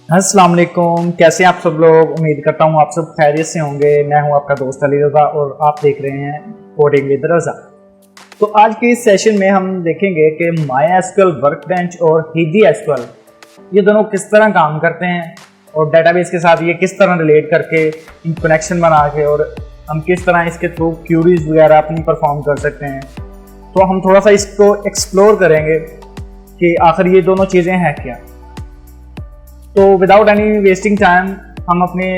अस्सलाम वालेकुम, कैसे हैं आप सब लोग। उम्मीद करता हूँ आप सब खैरियत से होंगे। मैं हूँ आपका दोस्त अली रज़ा और आप देख रहे हैं कोडिंग विद रज़ा। तो आज के इस सेशन में हम देखेंगे कि MySQL वर्कबेंच और HygiSQL ये दोनों किस तरह काम करते हैं और डेटाबेस के साथ ये किस तरह रिलेट करके इन कनेक्शन बना के और हम किस तरह इसके थ्रू क्यूरीज वगैरह अपनी परफॉर्म कर सकते हैं। तो हम थोड़ा सा इसको एक्सप्लोर करेंगे कि आखिर ये दोनों चीज़ें हैं क्या। तो विदाउट एनी वेस्टिंग टाइम हम अपने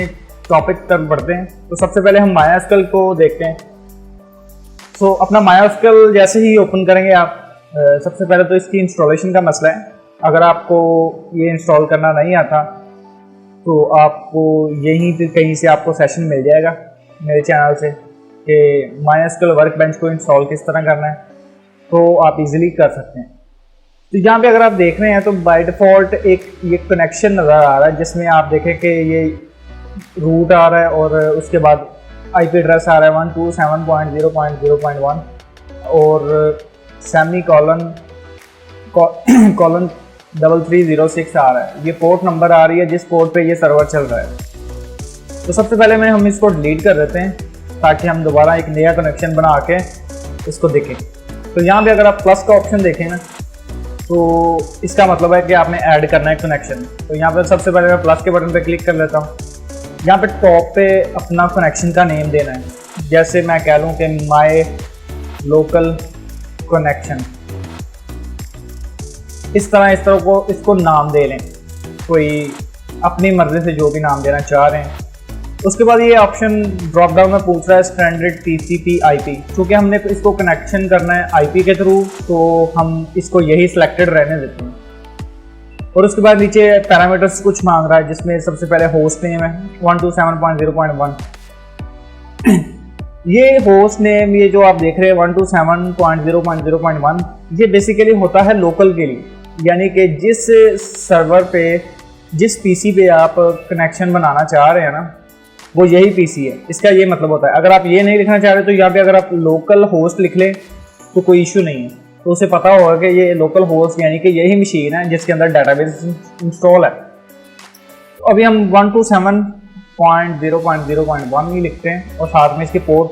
टॉपिक तक बढ़ते हैं। तो सबसे पहले हम MySQL को देखते हैं। तो अपना MySQL जैसे ही ओपन करेंगे आप, सबसे पहले तो इसकी इंस्टॉलेशन का मसला है। अगर आपको ये इंस्टॉल करना नहीं आता तो आपको यहीं पे कहीं से आपको सेशन मिल जाएगा मेरे चैनल से कि MySQL वर्कबेंच को इंस्टॉल किस तरह करना है, तो आप इजीली कर सकते हैं। तो यहाँ पे अगर आप देख रहे हैं तो बाय डिफ़ॉल्ट एक ये कनेक्शन नज़र आ रहा है जिसमें आप देखें कि ये रूट आ रहा है और उसके बाद IP एड्रेस आ रहा है 127.0.0.1 और सेमी कॉलन 3306 आ रहा है। ये पोर्ट नंबर आ रही है जिस पोर्ट पे ये सर्वर चल रहा है। तो सबसे पहले हम इसको डिलीट कर देते हैं ताकि हम दोबारा एक नया कनेक्शन बना के इसको देखें। तो यहाँ पे अगर आप प्लस का ऑप्शन देखें ना, तो इसका मतलब है कि आपने ऐड करना है कनेक्शन। तो यहाँ पर सबसे पहले मैं प्लस के बटन पे क्लिक कर लेता हूँ। यहाँ पे टॉप पे अपना कनेक्शन का नेम देना है। जैसे मैं कह लूँ कि माय लोकल कनेक्शन, इस तरह को इसको नाम दे लें, कोई अपनी मर्जी से जो भी नाम देना चाह रहे हैं। उसके बाद ये ऑप्शन ड्रॉप डाउन में पूछ रहा है स्टैंडर्ड TCP IP। क्योंकि हमने इसको कनेक्शन करना है IP के थ्रू, तो हम इसको यही सिलेक्टेड रहने देते हैं। और उसके बाद नीचे पैरामीटर्स कुछ मांग रहा है जिसमें सबसे पहले होस्ट नेम है 127.0.1। ये होस्ट नेम ये जो आप देख रहे हैं 127.0.0.1 ये बेसिकली होता है लोकल के लिए, यानी कि जिस सर्वर पे जिस PC पे आप कनेक्शन बनाना चाह रहे हैं ना, वो यही PC है। इसका ये मतलब होता है। अगर आप ये नहीं लिखना चाह रहे तो यहाँ पे अगर आप लोकल होस्ट लिख लें तो कोई इशू नहीं है। तो उसे पता होगा कि ये लोकल होस्ट यानी कि यही मशीन है जिसके अंदर डेटाबेस इंस्टॉल है। तो अभी हम 127.0.0.1 ही लिखते हैं और साथ में इसके पोर्ट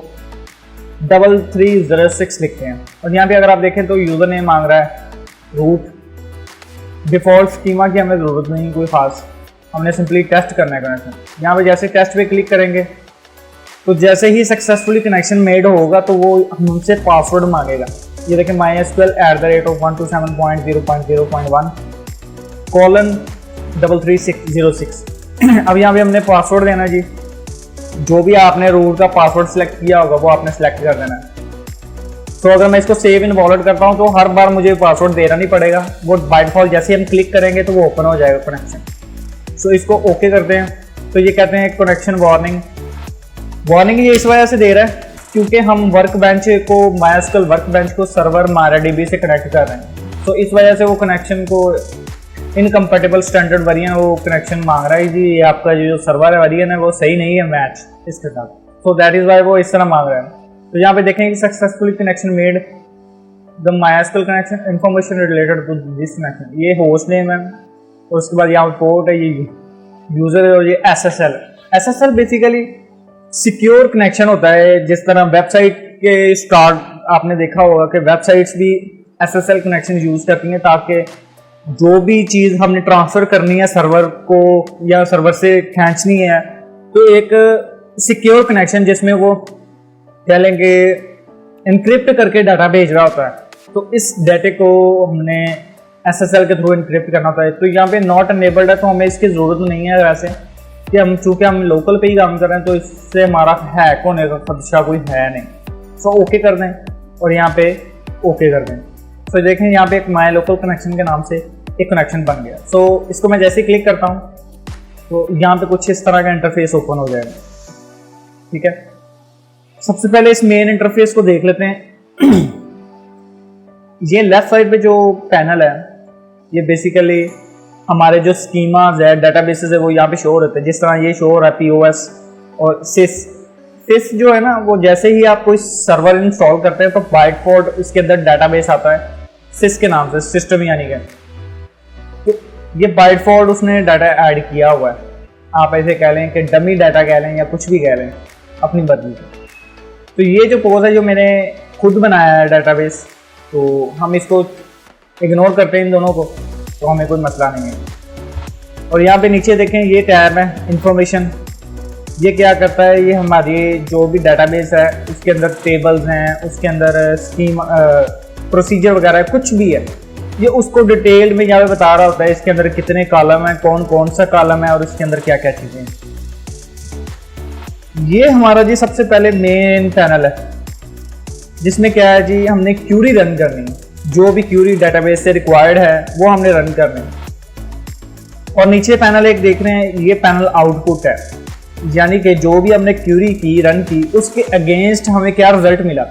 3306 लिखते हैं। और यहाँ पे अगर आप देखें तो यूज़र नेम मांग रहा है रूट। डिफ़ॉल्ट स्कीमा की हमें ज़रूरत नहीं कोई ख़ास, हमने सिंपली टेस्ट करना है कनेक्शन। यहाँ पे जैसे टेस्ट पे क्लिक करेंगे तो जैसे ही सक्सेसफुली कनेक्शन मेड होगा तो वो हमसे पासवर्ड मांगेगा। ये देखें MySQL @127.0.1:3306। अब यहाँ पे हमने पासवर्ड देना जी। जो भी आपने रूट का पासवर्ड सेलेक्ट किया होगा वो आपने सेलेक्ट कर देना है। तो अगर मैं इसको सेव इन वॉलेट करता हूँ तो हर बार मुझे पासवर्ड देना नहीं पड़ेगा, वो बाय डिफॉल्ट जैसे हम क्लिक करेंगे तो वो ओपन हो जाएगा कनेक्शन। सो इसको ओके करते हैं। तो ये कहते हैं कनेक्शन वार्निंग ये इस वजह से दे रहा है क्योंकि हम वर्कबेंच को MySQL वर्कबेंच को सर्वर MariaDB से कनेक्ट कर रहे हैं। तो इस वजह से वो कनेक्शन को इनकम्पेटिबल स्टैंडर्ड वेरिएंट वो कनेक्शन मांग रहा है जी। ये आपका जो सर्वर वेरिएंट है वो सही नहीं है मैच इसके साथ। सो दैट इज वाई वो इस तरह मांग रहा है। तो यहाँ पे देखेंगे successfully connection made the MySQL connection information related to this connection. ये होस्ट नेम है और उसके बाद यहाँ पोर्ट है, ये यूजर है और ये SSL बेसिकली सिक्योर कनेक्शन होता है। जिस तरह वेबसाइट के स्टार्ट आपने देखा होगा कि वेबसाइट्स भी SSL कनेक्शन यूज करती हैं ताकि जो भी चीज़ हमने ट्रांसफ़र करनी है सर्वर को या सर्वर से खींचनी है तो एक सिक्योर कनेक्शन जिसमें वो कह लेंगे इनक्रिप्ट करके डाटा भेज रहा होता है। तो इस डाटे को हमने SSL के थ्रू इनक्रिप्ट करना होता है। तो यहाँ पे नॉट अनेबल्ड है तो हमें इसकी ज़रूरत नहीं है वैसे कि हम चूँकि हम लोकल पे ही काम कर रहे हैं तो इससे हमारा हैक होने का खदशा कोई है नहीं। सो ओके कर दें और यहाँ पे ओके कर दें। सो देखें यहाँ पे एक माय लोकल कनेक्शन के नाम से एक कनेक्शन बन गया। सो इसको मैं जैसे ही क्लिक करता हूँ तो यहाँ पे कुछ इस तरह का इंटरफेस ओपन हो जाएगा। ठीक है, सबसे पहले इस मेन इंटरफेस को देख लेते हैं। ये लेफ्ट साइड पे जो पैनल है ये बेसिकली हमारे जो स्कीमाज है डेटाबेसेस है वो यहाँ पे शो हो रहते हैं। जिस तरह ये शो हो रहा है POS और सिस जो है ना, वो जैसे ही आप कोई सर्वर इंस्टॉल करते हैं तो बाय डिफॉल्ट इसके अंदर डेटाबेस आता है सिस के नाम से, सिस्टम यानी कि। तो ये बाय डिफॉल्ट उसने डाटा ऐड किया हुआ है। आप ऐसे कह लें कि डमी डाटा कह लें या कुछ भी कह लें अपनी मर्जी से। तो ये जो पोज है जो मैंने खुद बनाया है डेटाबेस, तो हम इसको इग्नोर करते हैं इन दोनों को, तो हमें कोई मसला नहीं है। और यहाँ पे नीचे देखें ये टैब है इंफॉर्मेशन। ये क्या करता है, ये हमारी जो भी डेटाबेस है उसके अंदर टेबल्स हैं, उसके अंदर स्कीम प्रोसीजर वगैरह कुछ भी है, ये उसको डिटेल में यहाँ पे बता रहा होता है इसके अंदर कितने कॉलम हैं, कौन कौन सा कॉलम है और इसके अंदर क्या क्या चीज़ें हैं। ये हमारा जी सबसे पहले मेन पैनल है जिसमें क्या है जी, हमने क्यूरी रन करनी है। जो भी क्यूरी डेटाबेस से रिक्वायर्ड है वो हमने रन करनी है। और नीचे पैनल एक देख रहे हैं, ये पैनल आउटपुट है, यानी कि जो भी हमने क्यूरी की रन की उसके अगेंस्ट हमें क्या रिजल्ट मिला।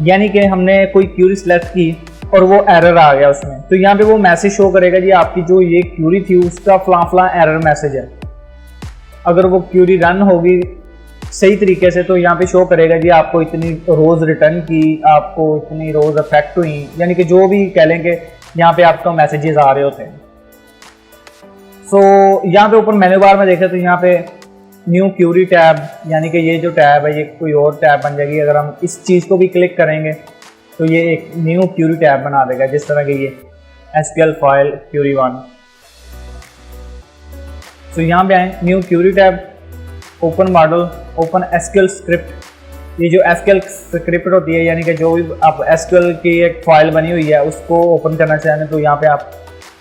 यानी कि हमने कोई क्यूरी सेलेक्ट की और वो एरर आ गया उसमें, तो यहाँ पे वो मैसेज शो करेगा जी आपकी जो ये क्यूरी थी उसका फला फला एरर मैसेज है। अगर वो क्यूरी रन होगी सही तरीके से तो यहाँ पे शो करेगा जी आपको इतनी रोज़ रिटर्न की, आपको इतनी रोज़ अफेक्ट हुई, यानी कि जो भी कह लेंगे यहाँ पे आपको मैसेजेस आ रहे होते हैं। सो यहाँ पे ऊपर मेन्यू बार में देखें तो यहाँ पे न्यू क्यूरी टैब, यानी कि ये जो टैब है ये कोई और टैब बन जाएगी। अगर हम इस चीज़ को भी क्लिक करेंगे तो ये एक न्यू क्यूरी टैब बना देगा, जिस तरह की ये SQL फाइल क्यूरी 1। तो यहाँ पे आए new query tab, open model, open SQL script. ये जो SQL स्क्रिप्ट होती है, यानी कि जो भी आप SQL की एक फाइल बनी हुई है उसको ओपन करना चाहें तो यहाँ पे आप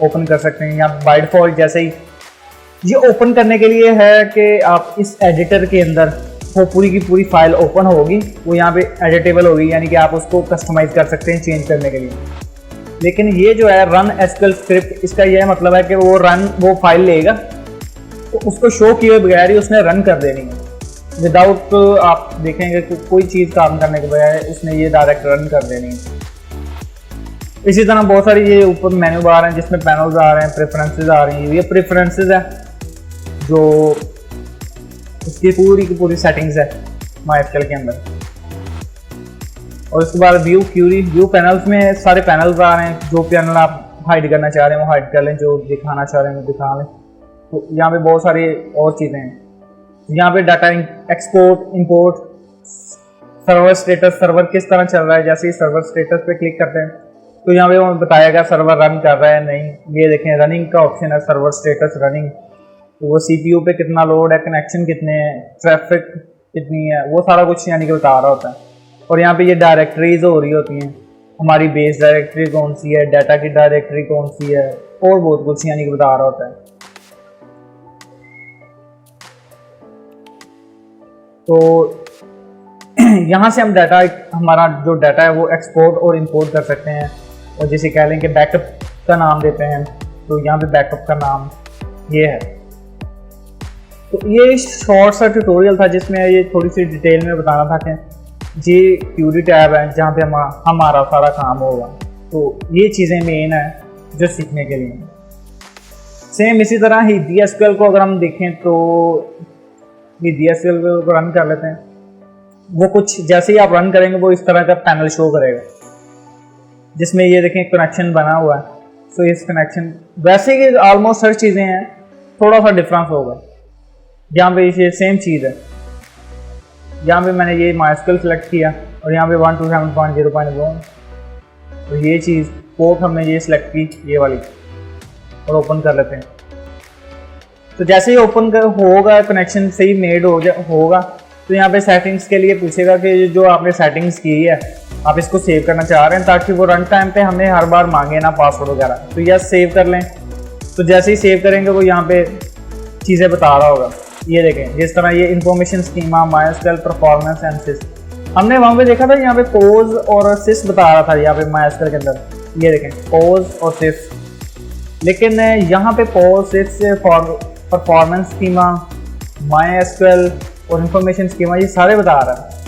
ओपन कर सकते हैं। यहाँ बाय डिफॉल्ट जैसे ही ये ओपन करने के लिए है कि आप इस एडिटर के अंदर वो पूरी की पूरी फाइल ओपन होगी, वो यहाँ पे एडिटेबल होगी, यानी कि आप उसको कस्टमाइज कर सकते हैं चेंज करने के लिए। लेकिन ये जो है रन SQL स्क्रिप्ट, इसका यह मतलब है कि वो फाइल लेगा तो उसको शो किए बगैर ही उसने रन कर देनी है, विदाउट आप देखेंगे कि कोई चीज़ काम करने के बजाय उसने ये डायरेक्ट रन कर देनी है। इसी तरह बहुत सारी ये ऊपर मेन्यू बार हैं जिसमें पैनल्स आ रहे हैं, प्रेफरेंसेस आ रही हैं। ये प्रेफरेंसेस है जो इसकी पूरी की पूरी सेटिंग्स है MySQL के अंदर। और उसके बाद व्यू क्यूरी, व्यू पैनल्स में सारे पैनल्स आ रहे हैं। जो पैनल आप हाइड करना चाह रहे हैं वो हाइड कर लें, जो दिखाना चाह रहे हैं वो दिखा लें। तो यहाँ पे बहुत सारी और चीज़ें हैं। यहाँ पे data export, import, server status, server किस तरह चल रहा है। जैसे ही सर्वर स्टेटस पे क्लिक करते हैं तो यहाँ पे वो बताएगा सर्वर रन कर रहा है नहीं। ये देखें रनिंग का ऑप्शन है, सर्वर स्टेटस रनिंग, तो वो CPU पे कितना लोड है, कनेक्शन कितने हैं, ट्रैफिक कितनी है, वो सारा कुछ यानी कि बता रहा होता है। और यहाँ पे ये डायरेक्टरीज हो रही होती हैं, हमारी बेस डायरेक्टरी कौन सी है, डाटा की डायरेक्टरी कौन सी है, और बहुत कुछ यानी कि बता रहा होता है। तो यहाँ से हम डाटा, हमारा जो डाटा है वो एक्सपोर्ट और इंपोर्ट कर सकते हैं। और जैसे कह लें कि बैकअप का नाम देते हैं, तो यहाँ पे बैकअप का नाम ये है। तो ये शॉर्ट सा ट्यूटोरियल था जिसमें ये थोड़ी सी डिटेल में बताना था कि ये क्यूरी टैब है जहाँ पे हमारा सारा काम होगा। तो ये चीज़ें मेन है जो सीखने के लिए। सेम इसी तरह ही DSQL को अगर हम देखें तो ये DSQL को रन कर लेते हैं। वो कुछ जैसे ही आप रन करेंगे वो इस तरह का पैनल शो करेगा जिसमें ये देखें कनेक्शन बना हुआ है। सो इस कनेक्शन वैसे ही ऑलमोस्ट हर चीज़ें हैं, थोड़ा सा डिफरेंस होगा। यहाँ पे ये सेम चीज़ है, यहाँ पे मैंने ये MySQL सेलेक्ट किया और यहाँ पे 127.0.1 तो ये चीज़ पोर्ट हमने ये सिलेक्ट की, ये वाली, और ओपन कर लेते हैं। तो जैसे ही ओपन होगा, कनेक्शन सही मेड होगा, तो यहाँ पे सेटिंग्स के लिए पूछेगा कि जो आपने सेटिंग्स की है आप इसको सेव करना चाह रहे हैं ताकि वो रन टाइम पे हमें हर बार मांगे ना पासवर्ड वगैरह। तो यस सेव कर लें। तो जैसे ही सेव करेंगे वो यहाँ पे चीज़ें बता रहा होगा। ये देखें जिस तरह ये information schema, MySQL performance and sys, हमने वहाँ पे देखा था यहाँ पे पोज और सिस बता रहा था यहाँ पे MySQL के अंदर। ये देखें पोज और सिस, लेकिन यहाँ पे पोज, सिस, परफॉर्मेंस स्कीमा, MySQL और इन्फॉर्मेशन स्कीमा ये सारे बता रहा है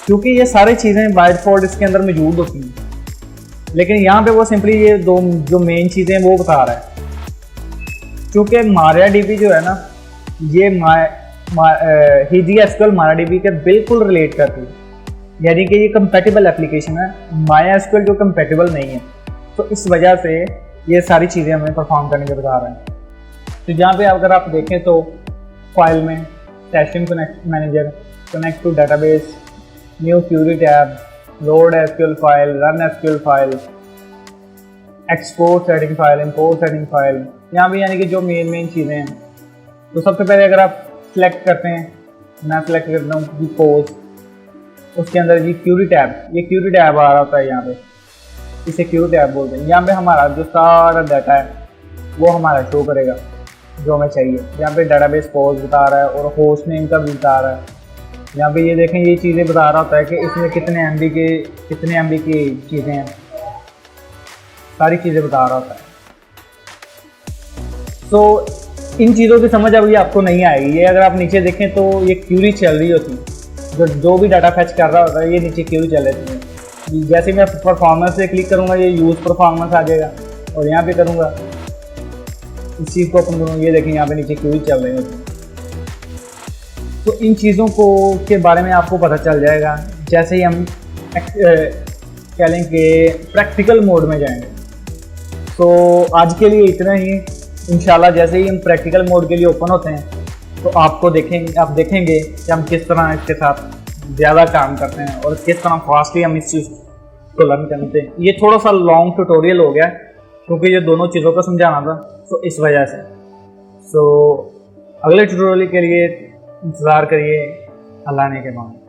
क्योंकि ये सारी चीज़ें बाय डिफॉल्ट इसके अंदर मौजूद होती हैं। लेकिन यहाँ पे वो सिंपली ये दो जो मेन चीज़ें हैं वो बता रहा है। क्योंकि MariaDB जो है ना, ये DSQL MariaDB के बिल्कुल रिलेट करती है, यानी कि ये कंपेटिबल एप्लीकेशन है। MySQL जो कंपेटिबल नहीं है, तो इस वजह से ये सारी चीज़ें हमें परफॉर्म करने के बता रहे हैं। तो यहाँ पे अगर आप देखें तो फाइल में session connect manager, connect to database, new query tab, load SQL file, run SQL file, export setting file, import setting file, यहाँ भी यानी कि जो मेन चीज़ें हैं। तो सबसे पहले अगर आप सिलेक्ट करते हैं, मैं सिलेक्ट करता हूँ जी पोज, उसके अंदर जी क्यूरी टैब, ये क्यूरी टैब आ रहा होता है यहाँ पे, इसे क्यूरी टैब बोलते हैं। यहाँ पे हमारा जो सारा डाटा है वो हमारा शो करेगा जो हमें चाहिए। यहाँ पे डाटाबेस पोज बता रहा है और होस्ट नेम का भी बता रहा है। यहाँ पे ये देखें, ये चीज़ें बता रहा होता है कि इसमें कितने एमबी की चीज़ें हैं, सारी चीज़ें बता रहा होता है। तो इन चीज़ों की समझ अभी आपको नहीं आएगी। ये अगर आप नीचे देखें तो ये क्यूरी चल रही होती है, जो भी डाटा फैच कर रहा होता है ये नीचे क्यूरी चल रही है। जैसे मैं परफॉर्मेंस पे क्लिक करूँगा ये यूज़ परफॉर्मेंस आ जाएगा, और यहाँ पे करूँगा इस चीज़ को ओपन करूँगा, ये देखें यहाँ पे नीचे क्यूरी चल रही होती है। तो इन चीज़ों को के बारे में आपको पता चल जाएगा जैसे ही हम कह लें कि प्रैक्टिकल मोड में जाएंगे। तो आज के लिए इतना ही। इंशाल्लाह जैसे ही हम प्रैक्टिकल मोड के लिए ओपन होते हैं तो आप देखेंगे कि हम किस तरह इसके साथ ज़्यादा काम करते हैं और किस तरह फास्टली हम इस चीज़ को लर्न करते हैं। ये थोड़ा सा लॉन्ग ट्यूटोरियल हो गया क्योंकि ये दोनों चीज़ों को समझाना था, तो इस वजह से। अगले ट्यूटोरियल के लिए इंतज़ार करिए। अल्लाह ने के बाद।